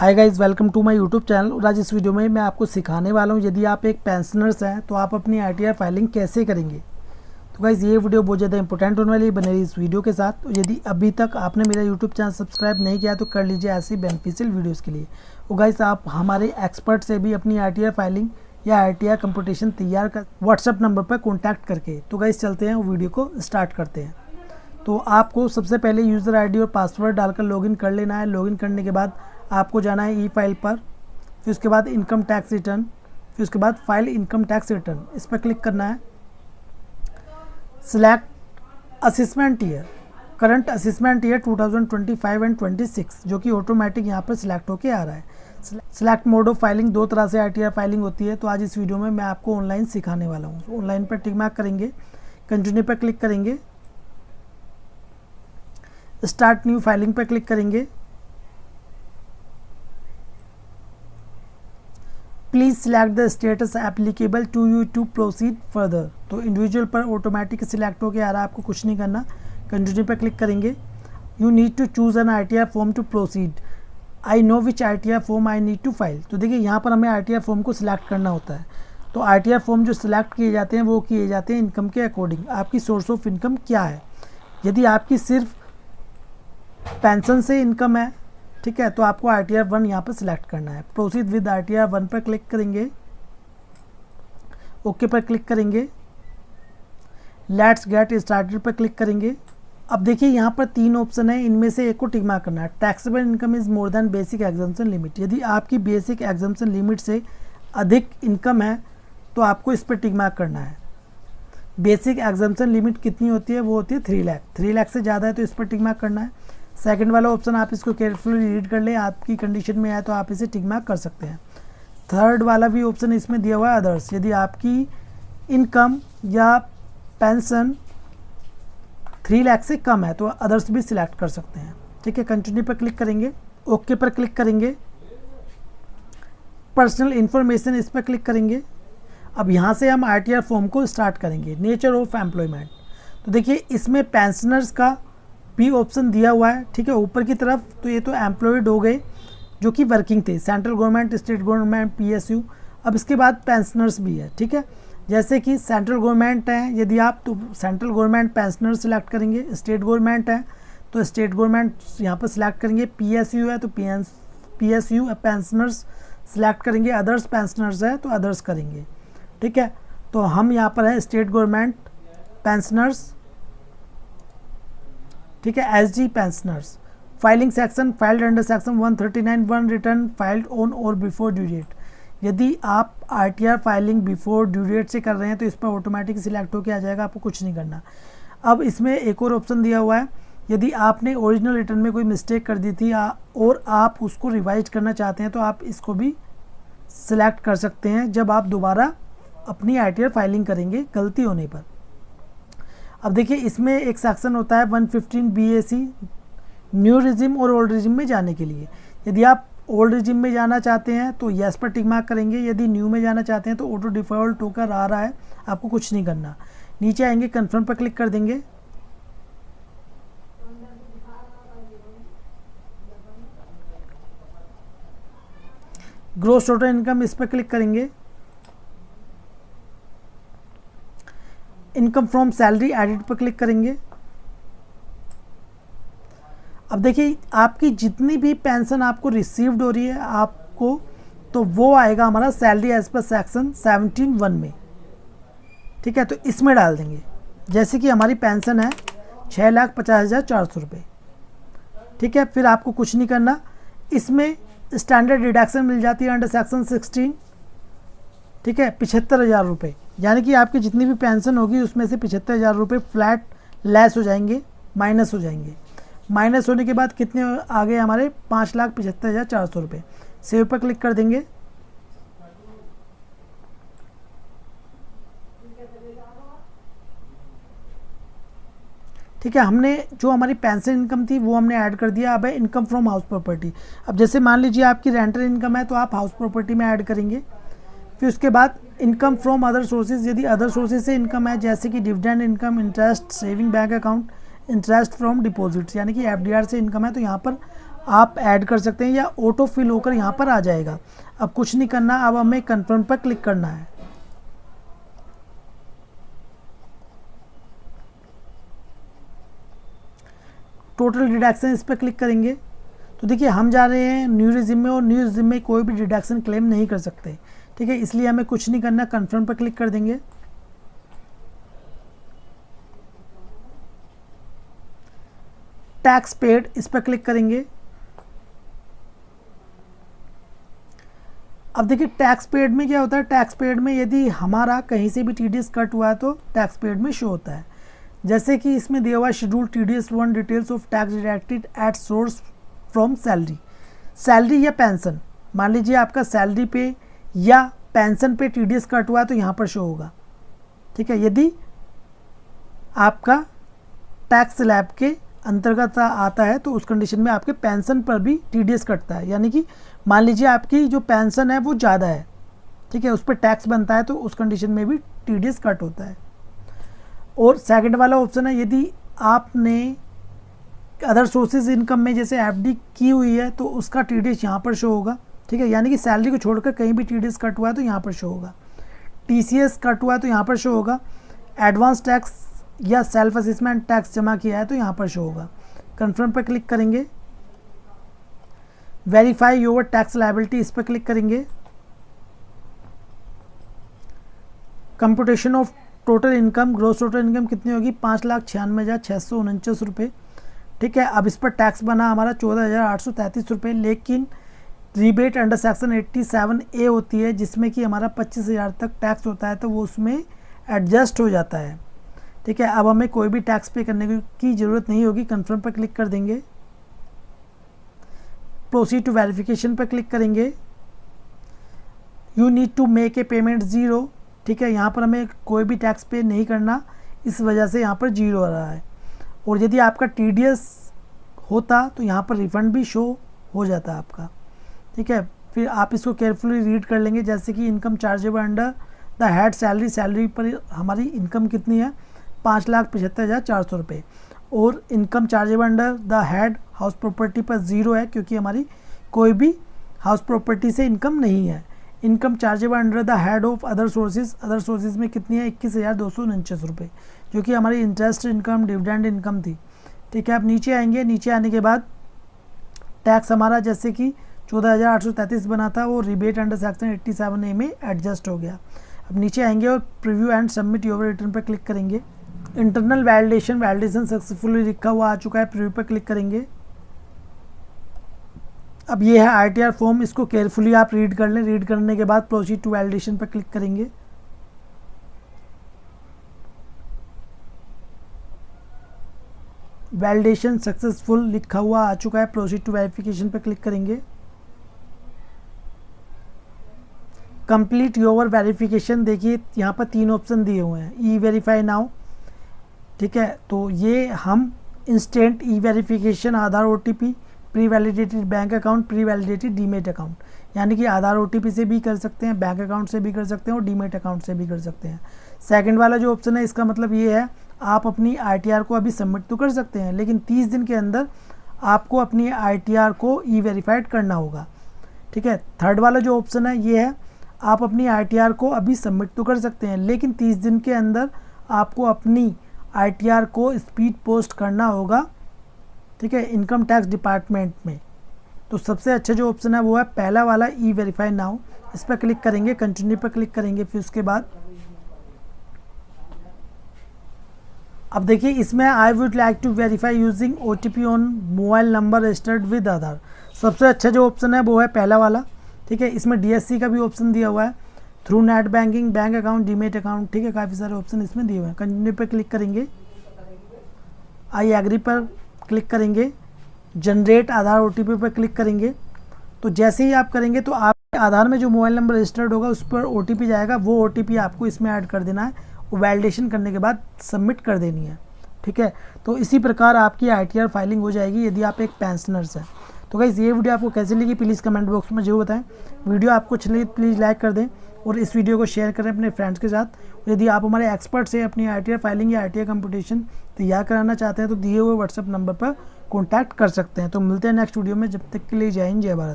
Hi guys, welcome to my YouTube channel. और आज इस वीडियो में मैं आपको सिखाने वाला हूँ यदि आप एक पेंशनर्स हैं तो आप अपनी आईटीआर फाइलिंग कैसे करेंगे। तो गाइज़ ये वीडियो बहुत ज़्यादा इंपॉर्टेंट होने वाली है, बने रही इस वीडियो के साथ। तो यदि अभी तक आपने मेरा यूट्यूब चैनल सब्सक्राइब नहीं किया तो कर लीजिए ऐसी बेनिफिशियल वीडियोज़ के लिए। और गाइज़ आप हमारे एक्सपर्ट से भी अपनी आईटीआर फाइलिंग या आईटीआर कंपटीशन तैयार कर व्हाट्सअप नंबर पर कॉन्टैक्ट करके। तो गाइज़ चलते हैं वीडियो को स्टार्ट करते हैं। तो आपको सबसे पहले यूज़र आईडी और पासवर्ड डालकर लॉगिन कर लेना है। लॉगिन करने के बाद आपको जाना है ई फाइल पर, फिर उसके बाद इनकम टैक्स रिटर्न, फिर उसके बाद फाइल इनकम टैक्स रिटर्न, इस पर क्लिक करना है। Select assessment year, current assessment year 2025 and 26 जो कि ऑटोमेटिक यहाँ पर सिलेक्ट होके आ रहा है। सिलेक्ट मोड ऑफ फाइलिंग, दो तरह से आईटीआर फाइलिंग होती है। तो आज इस वीडियो में मैं आपको ऑनलाइन सिखाने वाला हूँ। ऑनलाइन पर टिक मार्क करेंगे, कंटिन्यू पर क्लिक करेंगे, स्टार्ट न्यू फाइलिंग पर क्लिक करेंगे। Please select the status applicable to you to proceed further. तो इंडिविजुअल पर ऑटोमेटिक सिलेक्ट होकर आ रहा है, आपको कुछ नहीं करना। कंटिन्यू पर क्लिक करेंगे। You need to choose an ITR form to proceed. I know which ITR form I need to file. तो देखिए यहाँ पर हमें आईटीआर फॉर्म को सिलेक्ट करना होता है। तो आईटीआर फॉर्म जो सिलेक्ट किए जाते हैं वो किए जाते हैं इनकम के अकॉर्डिंग। आपकी सोर्स ऑफ इनकम क्या है। यदि आपकी सिर्फ पेंशन से इनकम है, ठीक है, तो आपको आईटीआर 1 यहाँ पर सिलेक्ट करना है। प्रोसीड विद आईटीआर 1 पर क्लिक करेंगे, ओके पर क्लिक करेंगे, लेट्स गेट स्टार्टेड पर क्लिक करेंगे। अब देखिए यहाँ पर 3 ऑप्शन है, इनमें से एक को टिक मार्क करना है। Taxable income is more than basic exemption limit. यदि आपकी बेसिक एग्जम्पशन लिमिट से अधिक इनकम है तो आपको इस पर टिक मार्क करना है। बेसिक एग्जम्पशन लिमिट कितनी होती है, वो होती है 3 लाख। 3 लाख से ज़्यादा है तो इस पर टिक मार्क करना है। सेकंड वाला ऑप्शन आप इसको केयरफुली रीड कर लें, आपकी कंडीशन में आए तो आप इसे टिक मार्क कर सकते हैं। थर्ड वाला भी ऑप्शन इसमें दिया हुआ है अदर्स। यदि आपकी इनकम या पेंशन 3 लाख से कम है तो अदर्स भी सिलेक्ट कर सकते हैं। ठीक है, कंटिन्यू पर क्लिक करेंगे, ओके पर क्लिक करेंगे, पर्सनल इन्फॉर्मेशन इस पर क्लिक करेंगे। अब यहाँ से हम आईटीआर फॉर्म को स्टार्ट करेंगे। नेचर ऑफ एम्प्लॉयमेंट, तो देखिए इसमें पेंशनर्स का भी ऑप्शन दिया हुआ है, ठीक है, ऊपर की तरफ। तो ये तो एम्प्लॉयड हो गए जो कि वर्किंग थे, central government, state government, PSU. अब इसके बाद पेंशनर्स भी है, ठीक है। जैसे कि सेंट्रल गवर्नमेंट है, यदि आप तो सेंट्रल गवर्नमेंट पेंशनर सिलेक्ट करेंगे। स्टेट गवर्नमेंट है तो स्टेट गवर्नमेंट यहाँ पर सिलेक्ट करेंगे। पीएसयू है तो पीएसयू पेंशनर्स सिलेक्ट करेंगे। अदर्स पेंशनर्स है तो अदर्स करेंगे, ठीक है। तो हम यहाँ पर है स्टेट गवर्नमेंट पेंशनर्स, ठीक है, SG pensioners. Filing section, filed under section 139 1 return filed on और बिफोर ड्यू डेट। यदि आप ITR filing before due date से कर रहे हैं तो इस पर ऑटोमेटिक सिलेक्ट होकर आ जाएगा, आपको कुछ नहीं करना। अब इसमें एक और ऑप्शन दिया हुआ है, यदि आपने ओरिजिनल रिटर्न में कोई मिस्टेक कर दी थी और आप उसको रिवाइज करना चाहते हैं तो आप इसको भी सिलेक्ट कर सकते हैं जब आप दोबारा अपनी आईटीआर फाइलिंग करेंगे गलती होने पर। अब देखिए इसमें एक सेक्शन होता है 115 BAC, न्यू रिजिम और ओल्ड रिजिम में जाने के लिए। यदि आप ओल्ड रिजिम में जाना चाहते हैं तो यस पर टिक मार्क करेंगे। यदि न्यू में जाना चाहते हैं तो ऑटो डिफॉल्ट होकर आ रहा है, आपको कुछ नहीं करना। नीचे आएंगे, कन्फर्म पर क्लिक कर देंगे। ग्रॉस टोटल इनकम इस पर क्लिक करेंगे। इनकम फ्रॉम सैलरी एडिट पर क्लिक करेंगे। अब देखिए आपकी जितनी भी पेंशन आपको रिसीव्ड हो रही है आपको, तो वो आएगा हमारा सैलरी एज पर सेक्शन 17(1) में, ठीक है। तो इसमें डाल देंगे। जैसे कि हमारी पेंशन है 6,50,400 रुपये, ठीक है। फिर आपको कुछ नहीं करना। इसमें स्टैंडर्ड डिडक्शन मिल जाती है अंडर सेक्शन 16, ठीक है, 75,000 रुपये। यानी कि आपकी जितनी भी पेंशन होगी उसमें से 75,000 रुपये फ्लैट लेस हो जाएंगे, माइनस हो जाएंगे। माइनस होने के बाद कितने आ गए हमारे 5,75,400 रुपये। सेव पर क्लिक कर देंगे। ठीक है, हमने जो हमारी पेंशन इनकम थी वो हमने ऐड कर दिया। अब है इनकम फ्रॉम हाउस प्रॉपर्टी। अब जैसे मान लीजिए आपकी रेंटल इनकम है तो आप हाउस प्रॉपर्टी में ऐड करेंगे। फिर उसके बाद इनकम फ्रॉम अदर सोर्सेज, यदि अदर सोर्सेज से इनकम है जैसे कि dividend income, interest, saving bank account, interest from deposits यानी कि एफडीआर से इनकम है तो यहाँ पर आप ऐड कर सकते हैं या ऑटो फिल होकर यहाँ पर आ जाएगा। अब कुछ नहीं करना, अब हमें कन्फर्म पर क्लिक करना है। टोटल डिडक्शन इस पर क्लिक करेंगे तो देखिए हम जा रहे हैं न्यू रिज्यूम में, और न्यू रिज्यूम में कोई भी डिडक्शन क्लेम नहीं कर सकते, ठीक है। इसलिए हमें कुछ नहीं करना, कन्फर्म पर क्लिक कर देंगे। टैक्स पेड इस पर क्लिक करेंगे। अब देखिए टैक्स पेड में क्या होता है, टैक्स पेड में यदि हमारा कहीं से भी टीडीएस कट हुआ है तो टैक्स पेड में शो होता है। जैसे कि इसमें दिया हुआ schedule TDS 1 details of tax deducted at source from salary, salary या पेंशन। मान लीजिए आपका सैलरी पे या पेंशन पे TDS कट हुआ है तो यहाँ पर शो होगा, ठीक है। यदि आपका टैक्स स्लैब के अंतर्गत आता है तो उस कंडीशन में आपके पेंशन पर भी TDS कटता है। यानी कि मान लीजिए आपकी जो पेंशन है वो ज़्यादा है, ठीक है, उस पर टैक्स बनता है तो उस कंडीशन में भी TDS कट होता है। और सेकंड वाला ऑप्शन है, यदि आपने अदर सोर्सेज इनकम में जैसे FD की हुई है तो उसका TDS यहाँ पर शो होगा, ठीक है। यानी कि सैलरी को छोड़कर कहीं भी TDS कट हुआ है तो यहाँ पर शो होगा। TCS कट हुआ है तो यहाँ पर शो होगा। एडवांस टैक्स या सेल्फ असेसमेंट टैक्स जमा किया है तो यहाँ पर शो होगा। कन्फर्म पर क्लिक करेंगे। वेरीफाई योर टैक्स लायबिलिटी इस पर क्लिक करेंगे। Computation of total income, gross total income कितनी होगी, 5,96,649 रुपये, ठीक है। अब इस पर टैक्स बना हमारा 14,833 रुपये, लेकिन रिबेट अंडर सेक्शन 87A होती है जिसमें कि हमारा 25,000 तक टैक्स होता है तो वो उसमें एडजस्ट हो जाता है, ठीक है। अब हमें कोई भी टैक्स पे करने की ज़रूरत नहीं होगी। कन्फर्म पर क्लिक कर देंगे। प्रोसीड टू वेरिफिकेशन पर क्लिक करेंगे। You need to make a payment 0, ठीक है। यहाँ पर हमें कोई भी टैक्स पे नहीं करना, इस वजह से यहाँ पर 0 आ रहा है। और यदि आपका TDS होता तो यहाँ पर रिफ़ंड भी शो हो जाता आपका, ठीक है। फिर आप इसको केयरफुली रीड कर लेंगे। जैसे कि income chargeable under the head salary, salary पर हमारी इनकम कितनी है, 5,75,400 रुपये। और income chargeable under the head house property पर 0 है क्योंकि हमारी कोई भी हाउस प्रॉपर्टी से इनकम नहीं है। Income chargeable under the head of other sources, other sources में कितनी है, 21,249 रुपये, जो कि हमारी इंटरेस्ट इनकम, डिविडेंड इनकम थी, ठीक है। अब नीचे आएंगे। नीचे आने के बाद टैक्स हमारा जैसे कि 14,833 बना था वो रिबेट अंडर सेक्शन 87A में एडजस्ट हो गया। अब नीचे आएंगे और preview and submit your return पर क्लिक करेंगे। इंटरनल वैलिडेशन सक्सेसफुली लिखा हुआ आ चुका है, प्रीव्यू पर क्लिक करेंगे। अब ये है ITR फॉर्म, इसको केयरफुली आप रीड कर लें। रीड करने के बाद प्रोसीड टू वैलिडेशन पर क्लिक करेंगे। वैलिडेशन सक्सेसफुल लिखा हुआ आ चुका है, प्रोसीड टू वेरिफिकेशन पर क्लिक करेंगे। कंप्लीट योर वेरिफिकेशन, देखिए यहाँ पर 3 ऑप्शन दिए हुए हैं। ई वेरीफाई नाउ, ठीक है। तो ये हम इंस्टेंट ई वेरिफिकेशन, आधार OTP, pre validated bank account, pre validated demat account, यानी कि आधार OTP से भी कर सकते हैं, बैंक अकाउंट से भी कर सकते हैं और डीमेट अकाउंट से भी कर सकते हैं। सेकंड वाला जो ऑप्शन है इसका मतलब ये है आप अपनी ITR को अभी सबमिट तो कर सकते हैं लेकिन 30 दिन के अंदर आपको अपनी ITR को ई वेरीफाइड करना होगा, ठीक है। थर्ड वाला जो ऑप्शन है ये है आप अपनी ITR को अभी सबमिट तो कर सकते हैं लेकिन 30 दिन के अंदर आपको अपनी ITR को स्पीड पोस्ट करना होगा, ठीक है, इनकम टैक्स डिपार्टमेंट में। तो सबसे अच्छा जो ऑप्शन है वो है पहला वाला, ई वेरीफाई नाउ। इस पर क्लिक करेंगे, कंटिन्यू पर क्लिक करेंगे। फिर उसके बाद अब देखिए इसमें I would like to verify using OTP on mobile number registered with Aadhaar. सबसे अच्छा जो ऑप्शन है वो है पहला वाला, ठीक है। इसमें DSC का भी ऑप्शन दिया हुआ है, through net banking, bank account, demat account, ठीक है। काफ़ी सारे ऑप्शन इसमें दिए हुए हैं। कंटिन्यू पर क्लिक करेंगे। आई एग्री पर क्लिक करेंगे। जनरेट आधार OTP पर क्लिक करेंगे। तो जैसे ही आप करेंगे तो आप आधार में जो मोबाइल नंबर रजिस्टर्ड होगा उस पर OTP जाएगा, वो OTP आपको इसमें ऐड कर देना है। वो वैलिडेशन करने के बाद सबमिट कर देनी है, ठीक है। तो इसी प्रकार आपकी ITR फाइलिंग हो जाएगी यदि आप एक पेंशनर्स हैं। तो गाइस ये वीडियो आपको कैसी लगी प्लीज़ कमेंट बॉक्स में जरूर बताएं। वीडियो आपको अच्छी लगी प्लीज़ लाइक कर दें और इस वीडियो को शेयर करें अपने फ्रेंड्स के साथ। यदि आप हमारे एक्सपर्ट से अपनी ITR फाइलिंग या ITR कंप्यूटेशन तैयार कराना चाहते हैं तो दिए हुए व्हाट्सएप नंबर पर कॉन्टैक्ट कर सकते हैं। तो मिलते हैं नेक्स्ट वीडियो में, जब तक के लिए जय हिंद जय भारत।